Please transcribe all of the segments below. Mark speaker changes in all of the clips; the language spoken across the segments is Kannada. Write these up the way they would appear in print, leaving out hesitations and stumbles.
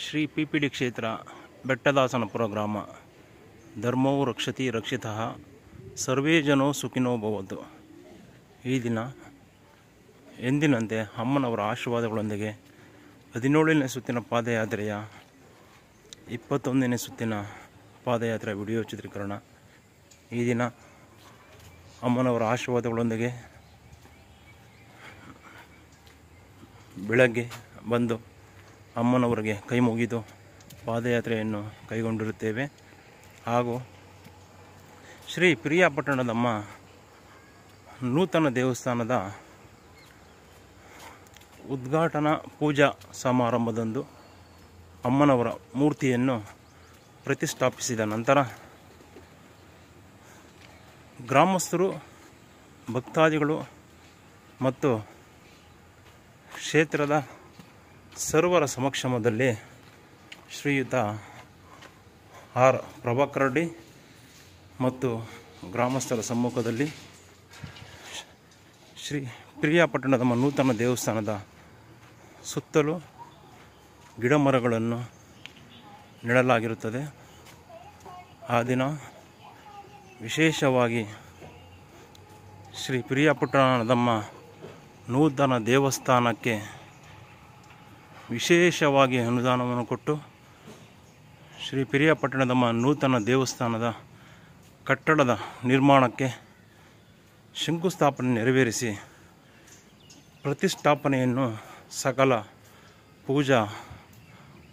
Speaker 1: ಶ್ರೀ PPD ಕ್ಷೇತ್ರ ಬೆಟ್ಟದಾಸನಪುರ ಗ್ರಾಮ. ಧರ್ಮೋ ರಕ್ಷತಿ ರಕ್ಷಿತಃ ಸರ್ವೇ ಜನೋ ಸುಖಿನೋ ಭವಂತು. ಈ ದಿನ ಎಂದಿನಂತೆ ಅಮ್ಮನವರ ಆಶೀರ್ವಾದಗಳೊಂದಿಗೆ 17ನೇ ಸುತ್ತಿನ ಪಾದಯಾತ್ರೆಯ 21ನೇ ಸುತ್ತಿನ ಪಾದಯಾತ್ರೆ ವಿಡಿಯೋ ಚಿತ್ರೀಕರಣ. ಈ ದಿನ ಅಮ್ಮನವರ ಆಶೀರ್ವಾದಗಳೊಂದಿಗೆ ಬೆಳಗ್ಗೆ ಬಂದು ಅಮ್ಮನವರಿಗೆ ಕೈ ಮುಗಿದು ಪಾದಯಾತ್ರೆಯನ್ನು ಕೈಗೊಂಡಿರುತ್ತೇವೆ. ಹಾಗೂ ಶ್ರೀ ಪಿರಿಯಾಪಟ್ಟಣದಮ್ಮ ನೂತನ ದೇವಸ್ಥಾನದ ಉದ್ಘಾಟನಾ ಪೂಜಾ ಸಮಾರಂಭದಂದು ಅಮ್ಮನವರ ಮೂರ್ತಿಯನ್ನು ಪ್ರತಿಷ್ಠಾಪಿಸಿದ ನಂತರ ಗ್ರಾಮಸ್ಥರು, ಭಕ್ತಾದಿಗಳು ಮತ್ತು ಕ್ಷೇತ್ರದ ಸರ್ವರ ಸಮಕ್ಷಮದಲ್ಲಿ ಶ್ರೀಯುತ ಆರ್ ಪ್ರಭಾಕರ್ ರೆಡ್ಡಿ ಮತ್ತು ಗ್ರಾಮಸ್ಥರ ಸಮ್ಮುಖದಲ್ಲಿ ಶ್ರೀ ಪಿರಿಯಾಪಟ್ಟಣದ ನೂತನ ದೇವಸ್ಥಾನದ ಸುತ್ತಲೂ ಗಿಡಮರಗಳನ್ನು ನೆಡಲಾಗಿರುತ್ತದೆ. ಆ ದಿನ ವಿಶೇಷವಾಗಿ ಶ್ರೀ ಪಿರಿಯಾಪಟ್ಟಣದಮ್ಮ ನೂತನ ದೇವಸ್ಥಾನಕ್ಕೆ ವಿಶೇಷವಾಗಿ ಅನುದಾನವನ್ನು ಕೊಟ್ಟು ಶ್ರೀ ಪಿರಿಯಾಪಟ್ಟಣದಮ್ಮ ನೂತನ ದೇವಸ್ಥಾನದ ಕಟ್ಟಡದ ನಿರ್ಮಾಣಕ್ಕೆ ಶಂಕುಸ್ಥಾಪನೆ ನೆರವೇರಿಸಿ ಪ್ರತಿಷ್ಠಾಪನೆಯನ್ನು ಸಕಲ ಪೂಜಾ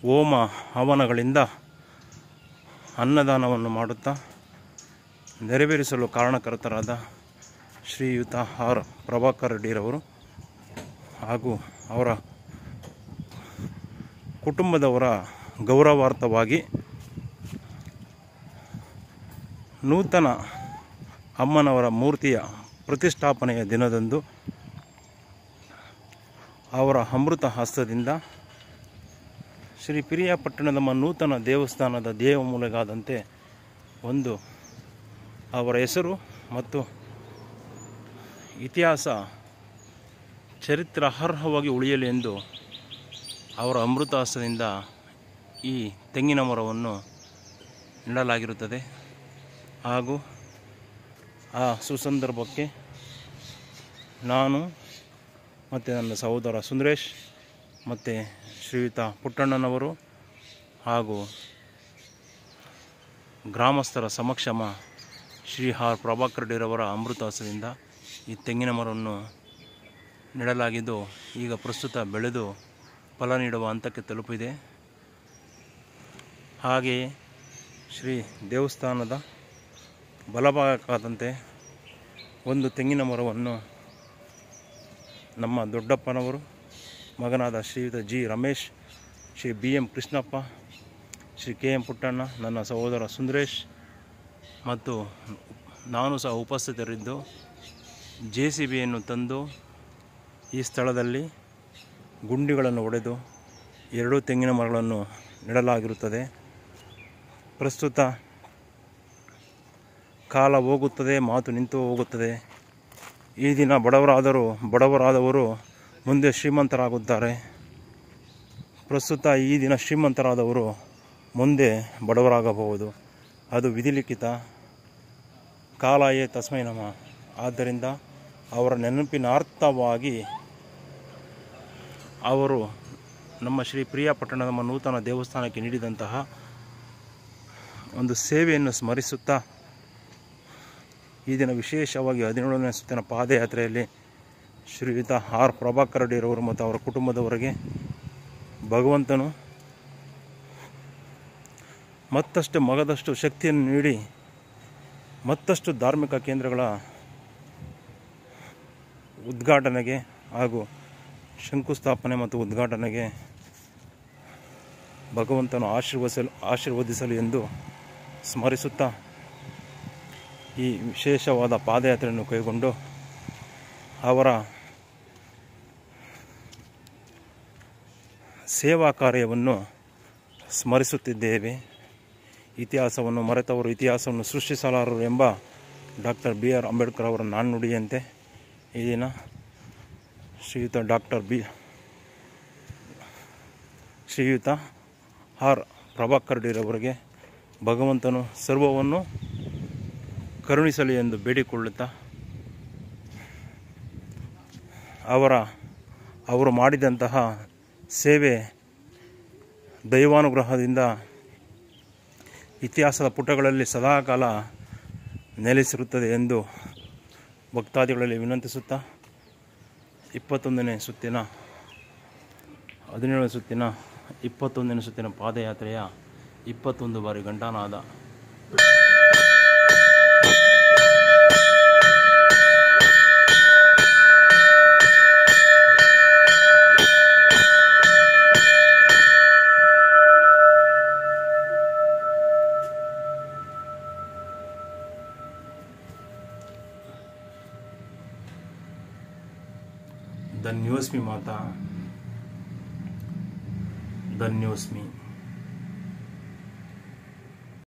Speaker 1: ಹೋಮ ಹವನಗಳಿಂದ ಅನ್ನದಾನವನ್ನು ಮಾಡುತ್ತಾ ನೆರವೇರಿಸಲು ಕಾರಣಕರ್ತರಾದ ಶ್ರೀಯುತ ಆರ್ ಪ್ರಭಾಕರ್ ರೆಡ್ಡಿರವರು ಹಾಗೂ ಅವರ ಕುಟುಂಬದವರ ಗೌರವಾರ್ಥವಾಗಿ ನೂತನ ಅಮ್ಮನವರ ಮೂರ್ತಿಯ ಪ್ರತಿಷ್ಠಾಪನೆಯ ದಿನದಂದು ಅವರ ಅಮೃತ ಹಸ್ತದಿಂದ ಶ್ರೀ ಪಿರಿಯಾಪಟ್ಟಣದಮ್ಮ ನೂತನ ದೇವಸ್ಥಾನದ ದೇವಮೂಲೆಗಾದಂತೆ ಒಂದು ಅವರ ಹೆಸರು ಮತ್ತು ಇತಿಹಾಸ ಚರಿತ್ರಾರ್ಹವಾಗಿ ಉಳಿಯಲಿ ಎಂದು ಅವರ ಅಮೃತ ಹಸ್ತದಿಂದ ಈ ತೆಂಗಿನ ಮರವನ್ನು ನೆಡಲಾಗಿರುತ್ತದೆ. ಹಾಗೂ ಆ ಸುಸಂದರ್ಭಕ್ಕೆ ನಾನು ಮತ್ತು ನನ್ನ ಸಹೋದರ ಸುಂದರೇಶ್ ಮತ್ತು ಶ್ರೀಯುತ ಪುಟ್ಟಣ್ಣನವರು ಹಾಗೂ ಗ್ರಾಮಸ್ಥರ ಸಮಕ್ಷಮ ಶ್ರೀ ಆರ್ ಪ್ರಭಾಕರ್ ರೆಡ್ಡಿರವರ ಅಮೃತ ಹಸ್ತದಿಂದ ಈ ತೆಂಗಿನ ಮರವನ್ನು ನೆಡಲಾಗಿದ್ದು ಈಗ ಪ್ರಸ್ತುತ ಬೆಳೆದು ಫಲ ನೀಡುವ ಹಂತಕ್ಕೆ ತಲುಪಿದೆ. ಹಾಗೆಯೇ ಶ್ರೀ ದೇವಸ್ಥಾನದ ಬಲಭಾಗಕ್ಕಾದಂತೆ ಒಂದು ತೆಂಗಿನ ಮರವನ್ನು ನಮ್ಮ ದೊಡ್ಡಪ್ಪನವರು ಮಗನಾದ ಶ್ರೀಯುತ G Ramesh, Shri BM Krishnappa, Shri KM Puttanna, ನನ್ನ ಸಹೋದರ ಸುಂದರೇಶ್ ಮತ್ತು ನಾನು ಸಹ ಉಪಸ್ಥಿತರಿದ್ದು JCBಯನ್ನು ತಂದು ಈ ಸ್ಥಳದಲ್ಲಿ ಗುಂಡಿಗಳನ್ನು ಹೊಡೆದು 2 ತೆಂಗಿನ ಮರಗಳನ್ನು ನೆಡಲಾಗಿರುತ್ತದೆ. ಪ್ರಸ್ತುತ ಕಾಲ ಹೋಗುತ್ತದೆ, ಮಾತು ನಿಂತು ಹೋಗುತ್ತದೆ. ಈ ದಿನ ಬಡವರಾದವರು ಮುಂದೆ ಶ್ರೀಮಂತರಾಗುತ್ತಾರೆ. ಪ್ರಸ್ತುತ ಈ ದಿನ ಶ್ರೀಮಂತರಾದವರು ಮುಂದೆ ಬಡವರಾಗಬಹುದು. ಅದು ವಿಧಿಲಿಖಿತ, ಕಾಲಾಯೇ ತಸ್ಮೈ ನಮಃ. ಆದ್ದರಿಂದ ಅವರ ನೆನಪಿನಾರ್ಥವಾಗಿ ಅವರು ನಮ್ಮ ಶ್ರೀ ಪಿರಿಯಾಪಟ್ಟಣದಮ್ಮ ನೂತನ ದೇವಸ್ಥಾನಕ್ಕೆ ನೀಡಿದಂತಹ ಒಂದು ಸೇವೆಯನ್ನು ಸ್ಮರಿಸುತ್ತಾ ಈ ದಿನ ವಿಶೇಷವಾಗಿ 17ನೇ ಸುತ್ತಿನ ಪಾದಯಾತ್ರೆಯಲ್ಲಿ ಶ್ರೀಯುತ ಆರ್ ಪ್ರಭಾಕರ್ ರೆಡ್ಡಿರವರು ಮತ್ತು ಅವರ ಕುಟುಂಬದವರಿಗೆ ಭಗವಂತನು ಮಗದಷ್ಟು ಶಕ್ತಿಯನ್ನು ನೀಡಿ ಮತ್ತಷ್ಟು ಧಾರ್ಮಿಕ ಕೇಂದ್ರಗಳ ಉದ್ಘಾಟನೆಗೆ ಹಾಗೂ ಶಂಕುಸ್ಥಾಪನೆ ಮತ್ತು ಉದ್ಘಾಟನೆಗೆ ಭಗವಂತನು ಆಶೀರ್ವದಿಸಲು ಎಂದು ಸ್ಮರಿಸುತ್ತಾ ಈ ವಿಶೇಷವಾದ ಪಾದಯಾತ್ರೆಯನ್ನು ಕೈಗೊಂಡು ಅವರ ಸೇವಾ ಕಾರ್ಯವನ್ನು ಸ್ಮರಿಸುತ್ತಿದ್ದೇವೆ. ಇತಿಹಾಸವನ್ನು ಮರೆತವರು ಇತಿಹಾಸವನ್ನು ಸೃಷ್ಟಿಸಲಾರರು ಎಂಬ ಡಾಕ್ಟರ್ BR ಅಂಬೇಡ್ಕರ್ ಅವರ ನಾಣ್ಣುಡಿಯಂತೆ ಈ ದಿನ ಶ್ರೀಯುತ ಆರ್ ಪ್ರಭಾಕರ್ ರೆಡ್ಡಿರವರಿಗೆ ಭಗವಂತನು ಸರ್ವವನ್ನು ಕರುಣಿಸಲಿ ಎಂದು ಬೇಡಿಕೊಳ್ಳುತ್ತಾ ಅವರು ಮಾಡಿದಂತಹ ಸೇವೆ ದೈವಾನುಗ್ರಹದಿಂದ ಇತಿಹಾಸದ ಪುಟಗಳಲ್ಲಿ ಸದಾಕಾಲ ನೆಲೆಸಿರುತ್ತದೆ ಎಂದು ಭಕ್ತಾದಿಗಳಲ್ಲಿ ವಿನಂತಿಸುತ್ತಾ 17ನೇ ಸುತ್ತಿನ ಪಾದಯಾತ್ರೆಯ 21 ಬಾರಿ ಘಂಟಾನಾದ. धन्योस्मि माता, धन्योस्मि.